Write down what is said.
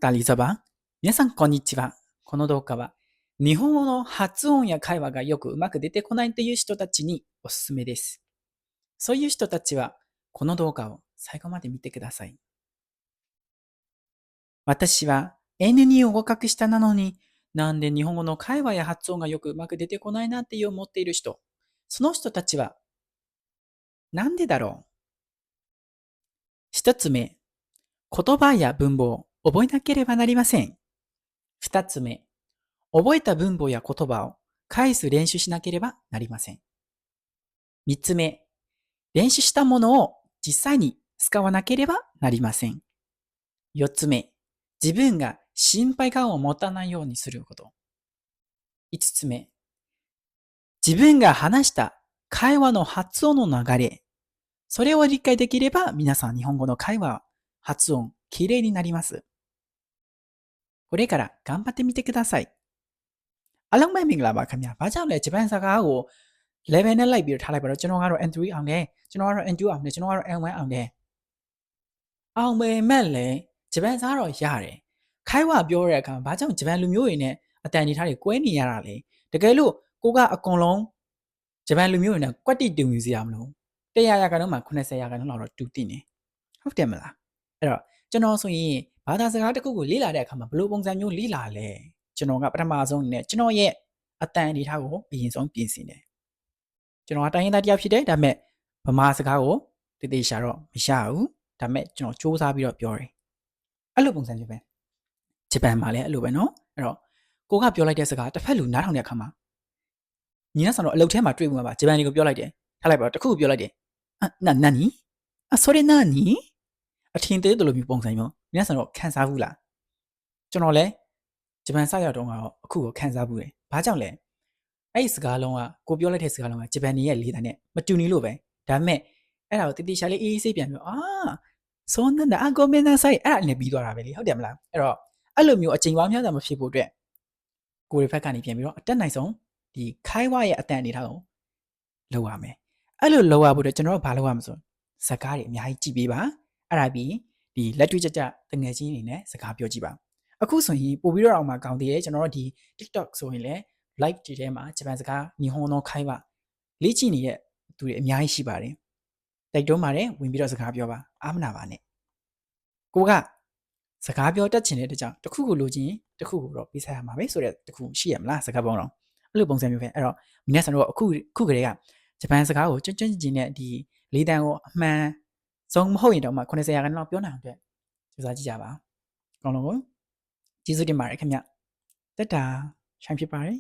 ダリザバ。皆さん、こんにちは。この動画は、日本語の発音や会話がよくうまく出てこないという人たちにおすすめです。そういう人たちは、この動画を最後まで見てください。私は N2 を合格したなのに、なんで日本語の会話や発音がよくうまく出てこないなって思っている人、その人たちは、なんでだろう。一つ目、言葉や文法を覚えなければなりません。二つ目、覚えた文法や言葉を返す練習しなければなりません。三つ目、練習したものを実際に使わなければなりません。四つ目、自分が心配感を持たないようにすること。五つ目、自分が話した会話の発音の流れ、それを理解できれば皆さん日本語の会話、発音、きれいになります。これから頑張ってみてください。အားလုံးပဲမင်္ဂလာပါခင်ဗျာ။ဘာကြောင့်လဲဂျပန်စကားကို level နဲ့လိုက်ပြီးထားလိုက်ပါတော့ကျွန်တော်ကတော့ N3 အောင်တယ်ကျွန်တော်ကတော့ N2 အောင်တယ်ကျွန်တော်ကတော့ N1 အောင်တယ်အောင်ပေမဲ့လည်းဂျပန်စကားတော့ရတယ်ခိုင်းဝပြောတဲ့အခါဘာကြောင့်ဂျပန်လူမျိုးတွေနဲ့အတန်နေထားတွေကွဲနေရတာလဲတကယ်လို့ကိုကအကုန်လုံးဂျပန်လူမျိုးတွေနဲ့ကွက်တိတူမျိုးစီရမလို့100ရာခိုင်နှုန်းမှာ90ရာခိုင်နှုန်းလောက်တော့တူတည်နေဟုတ်တယ်မလားအဲ့တော့ကျွန်တော်ဆိုရင်ဘာသာစကားတစ်ခုကိုလေ့လာတဲ့အခါမှာဘယ်လိုပုံစံမျိုးလေ့လာလဲကျွန်တော်ကပထမဆုံးအနေနဲ့ကျွန်တော်ရဲ့အတန်အနေထားကိုအရင်ဆုံးပြင်ဆင်တယ်ကျွန်တော်ကတိုင်းရင်းသားတယောက်ဖြစ်တယ်ဒါပေမဲ့ဗမာစကားကိုတည်တည်ရှာတော့မရဘူးဒါပေမဲ့ကျွန်တော်စူးစမ်းပြီးတော့ပြောတယ်အဲ့လိုပုံစံမျိုးပဲဂျပန်မှာလည်းအဲ့လိုပဲเนาะအဲ့တော့ကိုကပြောလိုက်တဲ့စကားတစ်ဖက်လူနားထောင်တဲ့အခါမှာညီနဲ့ဆိုတော့အလုပ်ထဲမှာတွေ့မှာပါဂျပန်တွေကိုပြောလိုက်တယ်ထားလိုက်ပါတော့တစ်ခုပြောလိုက်တယ်နာနီဆိုရဲနာနီအထင်သေးတယ်လို့မျိုးပုံစံမျိုးညီနဲ့ဆိုတော့ခံစားဘူးလားကျွန်တော်လည်းဂျပန်စရောက်တော့ကတော့အခုကိုခံစားဘူးတယ်ဘာကြောင့်လဲအဲ့ဒီစကားလုံးကကိုပြောလိုက်တဲ့စကားလုံးကဂျပန်နေရဲ့လေးတန်းနဲ့မတူနီလို့ပဲဒါပေမဲ့အဲ့ဒါကိုတတိရှာလေးအေးအေးဆေးပြန်ပြောဆိုနန္ဒအကိုမင်းသားဆိုင်အဲ့ဒါနဲ့ပြီးသွားတာပဲလေဟုတ်တယ်မလားအဲ့တော့အဲ့လိုမျိုးအချိန်ပေါင်းများစွာမဖြစ်ဖို့အတွက်ကိုရီဖက်ကနေပြန်ပြီးတော့အတက်နိုင်ဆုံးဒီခိုင်းဝရဲ့အတန်အနေထားကိုလုပ်ရမယ်အဲ့လိုလုပ်ရဖို့အတွက်ကျွန်တော်တို့ဘာလုပ်ရမလဲဆိုစကားတွေအများကြီးကြည့်ပေးပါအဲ့ဒါပြီးဒီလက်တွေ့ကြကြတငယ်ချင်းတွေနဲ့စကားပြောကြည့်ပါအခုဆိုရင်ပို့ပြီးတော့အောင်မှာကောင်းသေးတယ်ကျွန်တော်တို့ဒီ TikTok ဆိုရင်လည်း live တွေထဲမှာဂျပန်စကားညီဟွန်သောခိုင်းဝလေ့ကျင့်နေတဲ့သူတွေအများကြီးရှိပါတယ်တိုက်တွန်းပါတယ်ဝင်ပြီးတော့စကားပြောပါအားမနာပါနဲ့ကိုကစကားပြောတတ်ချင်တဲ့အတွက်ကြောင့်တစ်ခုကိုလိုချင်တစ်ခုကိုတော့ပေးဆက်ရမှာပဲဆိုတဲ့တစ်ခုရှိရမလားစကားပေါင်းတော့အဲ့လိုပုံစံမျိုးပဲအဲ့တော့မိနက်ဆန်တို့အခုကလေးကဂျပန်စကားကိုကျွန်းကျင်နဲ့ဒီလေးတန်းကိုအမှန်ဆုံးမဟုတ်ရင်တော့မှ90ရာခိုင်နှုန်းလောက်ပြောနိုင်အောင်အတွက်စူးစမ်းကြည့်ကြပါအကောင်လုံးကိုကျေးဇူးတင်ပါတယ်ခင်ဗျတက်တာရှိုင်းဖြစ်ပါတယ်